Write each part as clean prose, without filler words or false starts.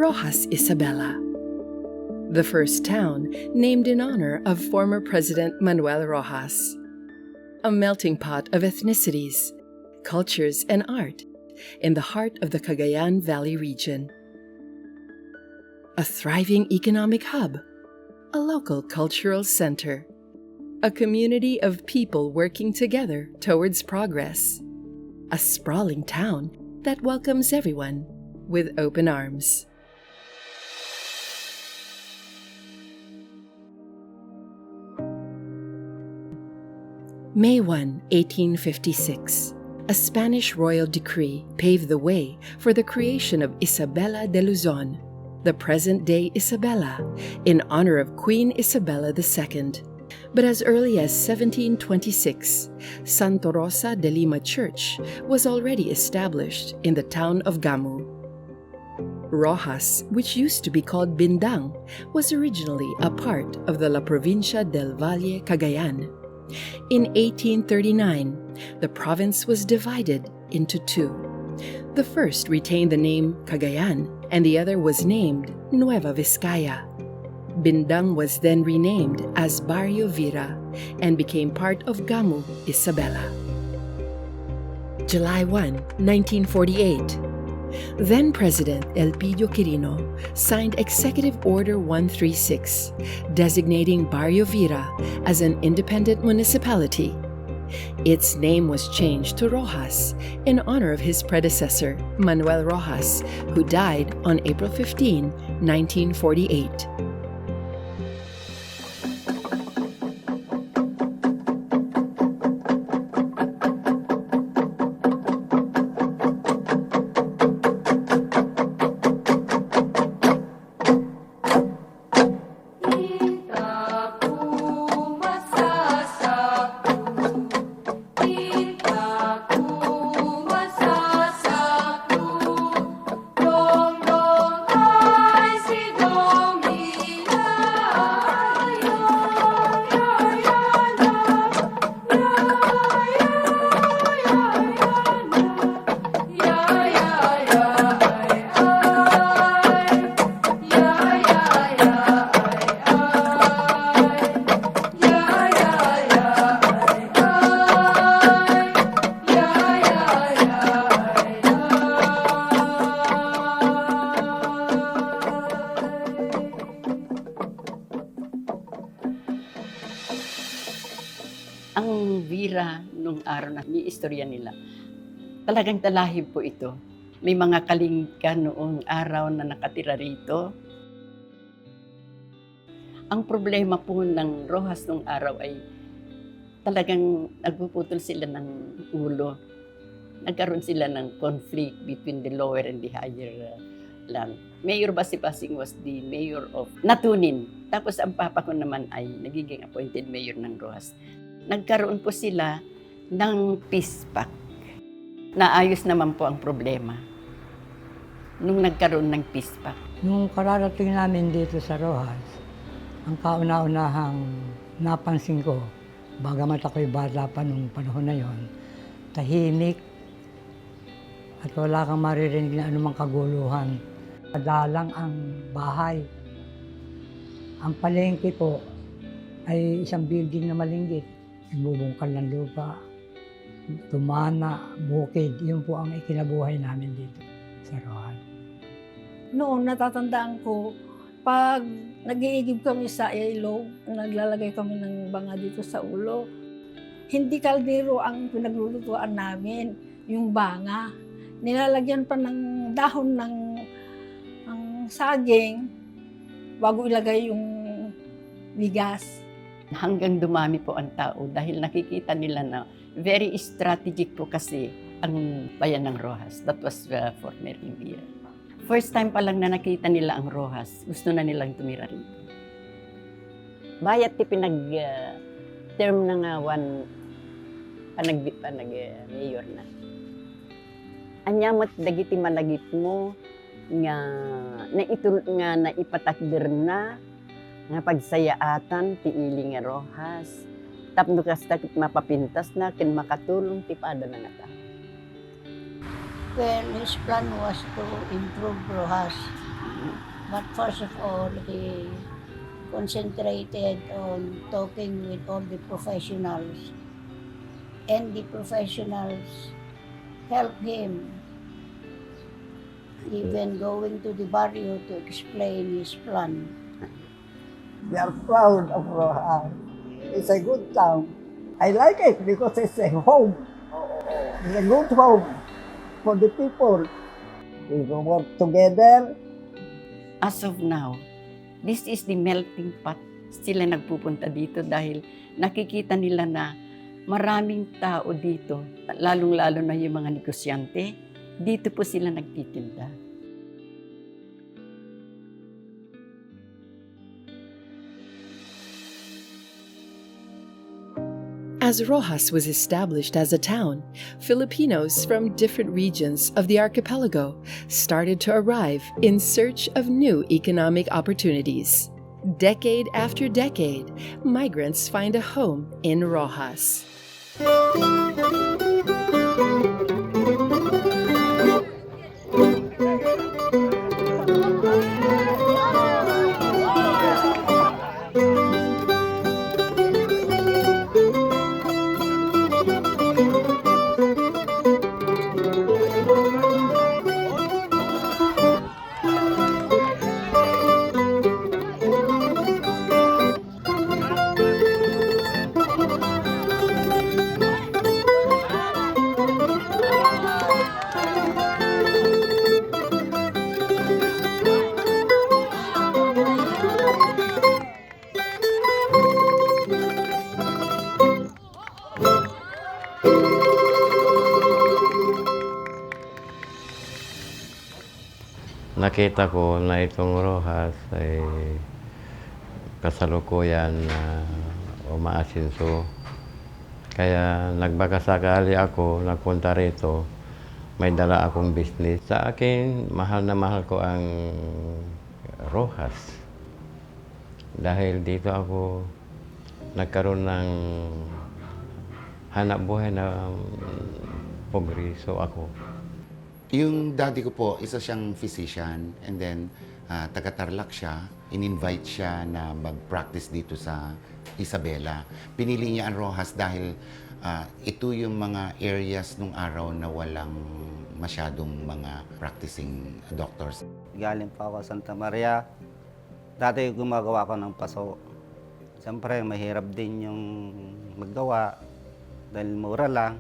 Roxas Isabela, the first town named in honor of former President Manuel Roxas. A melting pot of ethnicities, cultures, and art in the heart of the Cagayan Valley region. A thriving economic hub, a local cultural center, a community of people working together towards progress, a sprawling town that welcomes everyone with open arms. May 1, 1856, a Spanish royal decree paved the way for the creation of Isabela de Luzon, the present-day Isabela, in honor of Queen Isabella II. But as early as 1726, Santa Rosa de Lima Church was already established in the town of Gamu. Roxas, which used to be called Bindang, was originally a part of the La Provincia del Valle, Cagayan. In 1839, the province was divided into two. The first retained the name Cagayan, and the other was named Nueva Vizcaya. Bindang was then renamed as Barrio Vera and became part of Gamu, Isabela. July 1, 1948. Then President Elpidio Quirino signed Executive Order 136, designating Barrio Vera as an independent municipality. Its name was changed to Roxas in honor of his predecessor, Manuel Roxas, who died on April 15, 1948. Ang Vera nung araw na istorya nila, talagang talahib po ito. May mga kalingka noong araw na nakatira rito. Ang problema po ng Roxas nung araw ay talagang nagpuputol sila ng ulo. Nagkaroon sila ng conflict between the lower and the higher land. Mayor Basi-Basing was the mayor of Natunin. Tapos ang papa ko naman ay nagiging appointed mayor ng Roxas. Nagkaroon po sila ng peace pact. Naayos naman po ang problema nung nagkaroon ng peace pact. Nung kararating namin dito sa Roxas, ang kauna-unahang napansin ko, bagamat ako'y bata pa nung panahon na yon, tahimik at wala kang maririnig na anumang kaguluhan. Madalang ang bahay. Ang palengke po ay isang building na malinggit. Bubungkal ng lupa, tumana, bukid. Yun po ang ikinabuhay namin dito sa Roxas. Noon natatandaan ko, pag nag-iigib kami sa ilog, naglalagay kami ng banga dito sa ulo, hindi kaldero ang pinaglulutuan namin, yung banga. Nilalagyan pa ng dahon ng saging bago ilagay yung bigas. Hanggang dumami po ang tao dahil nakikita nila na very strategic po kasi ang bayan ng Roxas. That was former Rivera. First time pa lang na nakita nila ang Roxas, gusto na nilang tumira rito. Bayat ti pinag-term na nga panag-mayor na. Anyamot dagiti malagip mo nga naipatakder na nga pagsayaatan ti ili nga Roxas. Tapno kasta mapapintas na ken makatulong ti pada na nga. Well, his plan was to improve Roxas But first of all, he concentrated on talking with all the professionals, and the professionals help him, even going to the barrio to explain his plan. We are proud of Rojas. It's a good town. I like it because it's a home. It's a good home for the people. We work together. As of now, this is the melting pot. Sila nagpupunta dito dahil nakikita nila na maraming tao dito, lalong-lalo na yung mga negosyante, dito po sila nagtitinda. As Rojas was established as a town, Filipinos from different regions of the archipelago started to arrive in search of new economic opportunities. Decade after decade, migrants find a home in Rojas. Nakita ko na itong Rojas ay kasalukuyan na umaasinso. Kaya nagbakasakali ako, nagpunta rito, may dala akong business. Sa akin, mahal na mahal ko ang Rojas. Dahil dito ako nagkaroon ng hanap buhay na progreso ako. Yung daddy ko po, isa siyang physician, and then taga-Tarlac siya. In-invite siya na mag-practice dito sa Isabela. Pinili niya ang Rojas dahil ito yung mga areas nung araw na walang masyadong mga practicing doctors. Galing pa ako sa Santa Maria. Dati gumagawa ko ng paso. Siyempre, mahirap din yung maggawa dahil mura lang.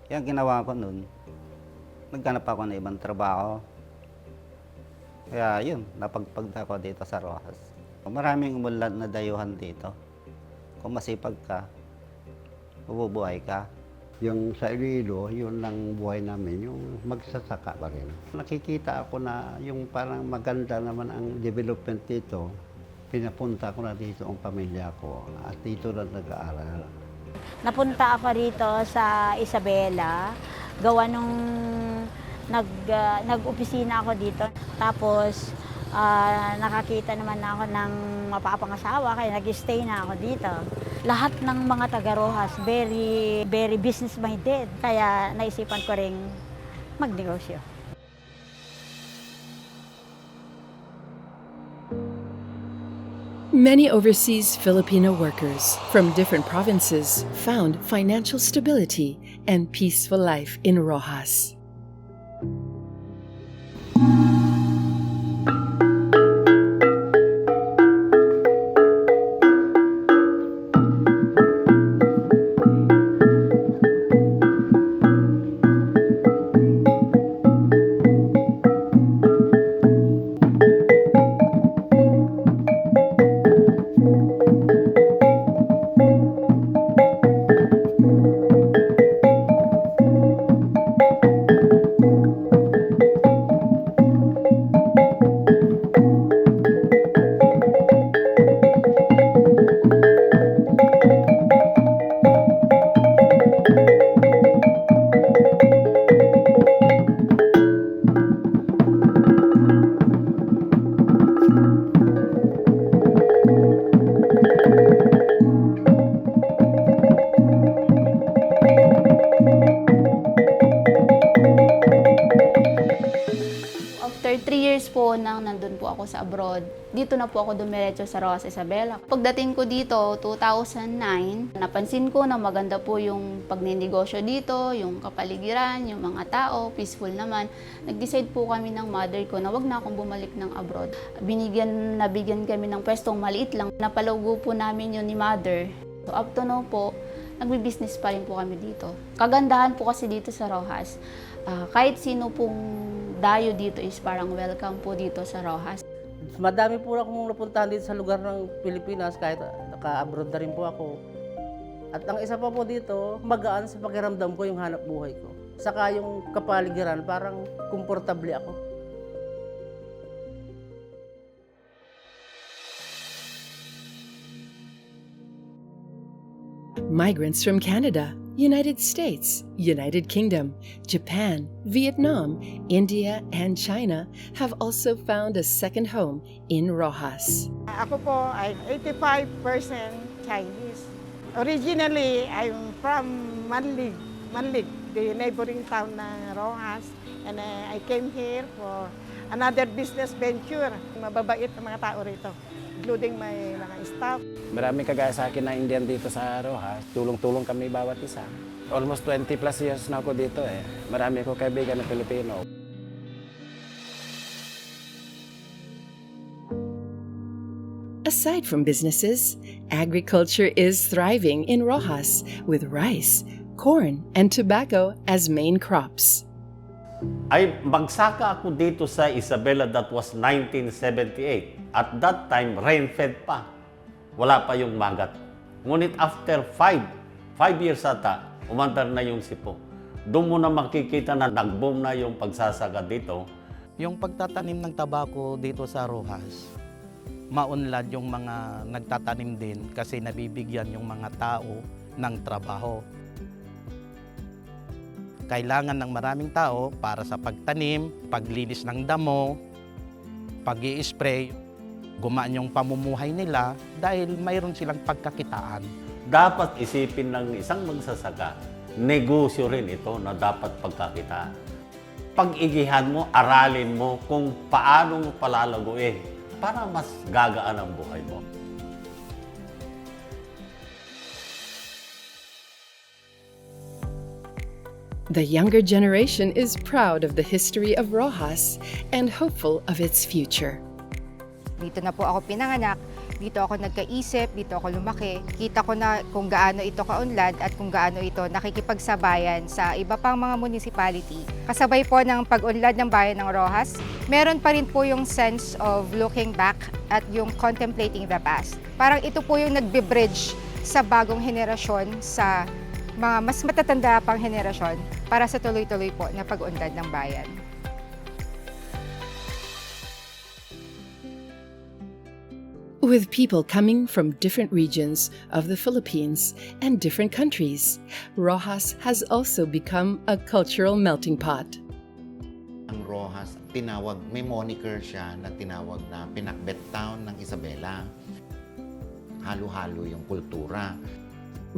Kaya ginawa ko nun, naghanap ako ng ibang trabaho. Kaya yun, napagpagda ko dito sa Rojas. Maraming umulat na dayuhan dito. Kung masipag ka, mabubuhay ka. Yung sa Iloilo, yun lang buhay namin, yung magsasaka pa rin. Nakikita ako na yung parang maganda naman ang development dito. Pinapunta ko na dito ang pamilya ko at dito na nag-aaral. Napunta ako rito sa Isabela, gawa nung nag-opisina ako dito. Tapos nakakita naman ako ng mapapangasawa, kaya nag-stay na ako dito. Lahat ng mga taga-Rojas, very business-minded. Kaya naisipan ko ring magnegosyo. Many overseas Filipino workers from different provinces found financial stability and peaceful life in Rojas. years po nang nandun po ako sa abroad, dito na po ako dumiretso sa Rojas Isabela. Pagdating ko dito, 2009, napansin ko na maganda po yung pagninegosyo dito, yung kapaligiran, yung mga tao, peaceful naman. Nag-decide po kami ng mother ko na wag na akong bumalik ng abroad. Nabigyan kami ng pwestong maliit lang. Napalago po namin yun ni mother. So up to now po, nagbi-business pa rin po kami dito. Kagandahan po kasi dito sa Rojas, kahit sino pong dayo dito is parang welcome po dito sa Rojas. Madami po akong napuntahan dito sa lugar ng Pilipinas kahit naka-abroad na rin po ako. At ang isa pa po dito, magaan sa pakiramdam ko yung hanap buhay ko. Saka yung kapaligiran, parang komportable ako. Migrants from Canada, United States, United Kingdom, Japan, Vietnam, India, and China have also found a second home in Rojas. Ako po ay 85% Chinese. Originally, I'm from Manlig, the neighboring town ng Rojas. And I came here for another business venture. Mababait ang mga tao rito, including my mga staff. Maraming kagaya sa akin na Indian dito sa Rojas. Tulong-tulong kami bawat isa. Almost 20 plus years na ako dito eh. Marami ko kaibigan na Pilipino. Aside from businesses, agriculture is thriving in Rojas with rice, corn, and tobacco as main crops. Ay magsaka ako dito sa Isabela, that was 1978. At that time, rain-fed pa. Wala pa yung magat. Ngunit after 5 years ata, umandar na yung sipo. Doon mo na makikita na nag-boom na yung pagsasaka dito. Yung pagtatanim ng tabako dito sa Rojas, maunlad yung mga nagtatanim din kasi nabibigyan yung mga tao ng trabaho. Kailangan ng maraming tao para sa pagtanim, paglinis ng damo, pag-i-spray, gumaan yung pamumuhay nila dahil mayroon silang pagkakitaan. Dapat isipin ng isang magsasaka, negosyo rin ito na dapat pagkakitaan. Pag-igihan mo, aralin mo kung paano mo palalaguin para mas gagaan ang buhay mo. The younger generation is proud of the history of Rojas and hopeful of its future. Dito na po ako pinanganak, dito ako nagkaisip, dito ako lumaki. Kita ko na kung gaano ito kaunlad at kung gaano ito nakikipagsabayan sa iba pang mga municipality. Kasabay po ng pag-unlad ng bayan ng Rojas, meron pa rin po yung sense of looking back at yung contemplating the past. Parang ito po yung nagbe-bridge sa bagong henerasyon, sa mga mas matatanda pang henerasyon para sa tuloy-tuloy po na pag-unlad ng bayan. With people coming from different regions of the Philippines and different countries, Rojas has also become a cultural melting pot. Ang Rojas, may moniker siya na tinawag na Pinakbet Town ng Isabela. Halo-halo yung kultura.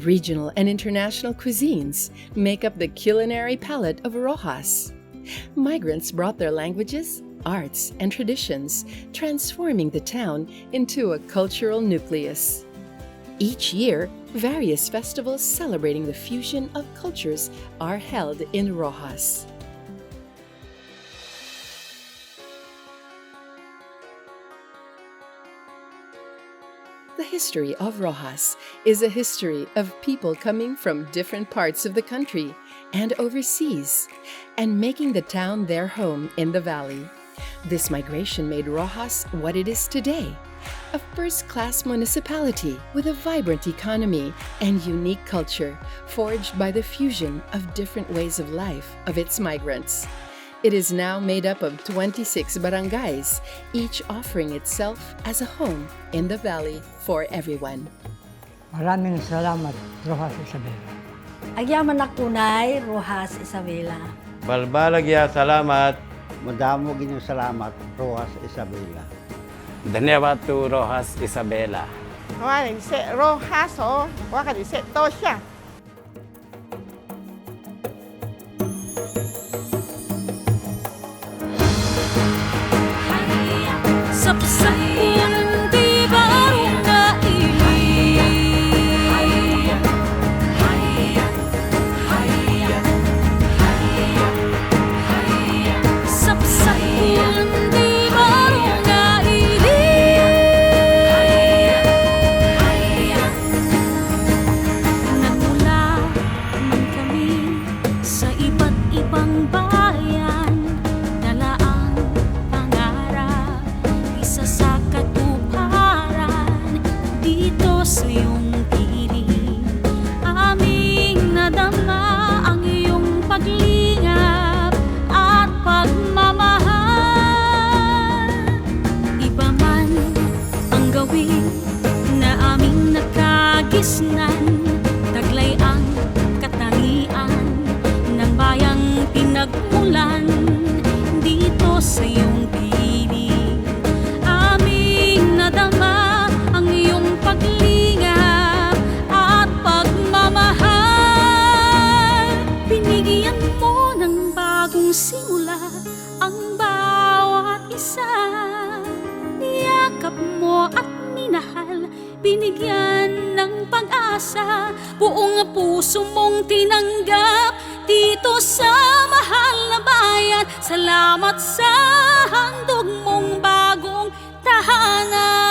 Regional and international cuisines make up the culinary palette of Rojas. Migrants brought their languages, arts, and traditions, transforming the town into a cultural nucleus. Each year, various festivals celebrating the fusion of cultures are held in Rojas. The history of Rojas is a history of people coming from different parts of the country and overseas, and making the town their home in the valley. This migration made Rojas what it is today, a first-class municipality with a vibrant economy and unique culture forged by the fusion of different ways of life of its migrants. It is now made up of 26 barangays, each offering itself as a home in the valley for everyone. Maraming salamat, Rojas Isabela. Agyaman na kunay, Rojas Isabela. Balbalagya, salamat. Madamo ginyong salamat, Rojas Isabela. Dhanyawad to Rojas Isabela. Rojas, waka di to siya. Sa iba't ibang bayan, dala ang pangarap, isa sa katuparan dito sa iyong piling. Aming nadama ang iyong paglingap at pagmamahal. Iba man ang gawin na aming nakagisnan, taglay ang katangian ng bayang pinagmulan dito sa iyong piling. Aming nadama ang iyong paglingap at pagmamahal. Binigyan mo ng bagong simula ang bawat isa. Niyakap mo at minahal, binigyan ng pag-asa. Buong puso mong tinanggap dito sa mahal na bayan. Salamat sa handog mong bagong tahanan.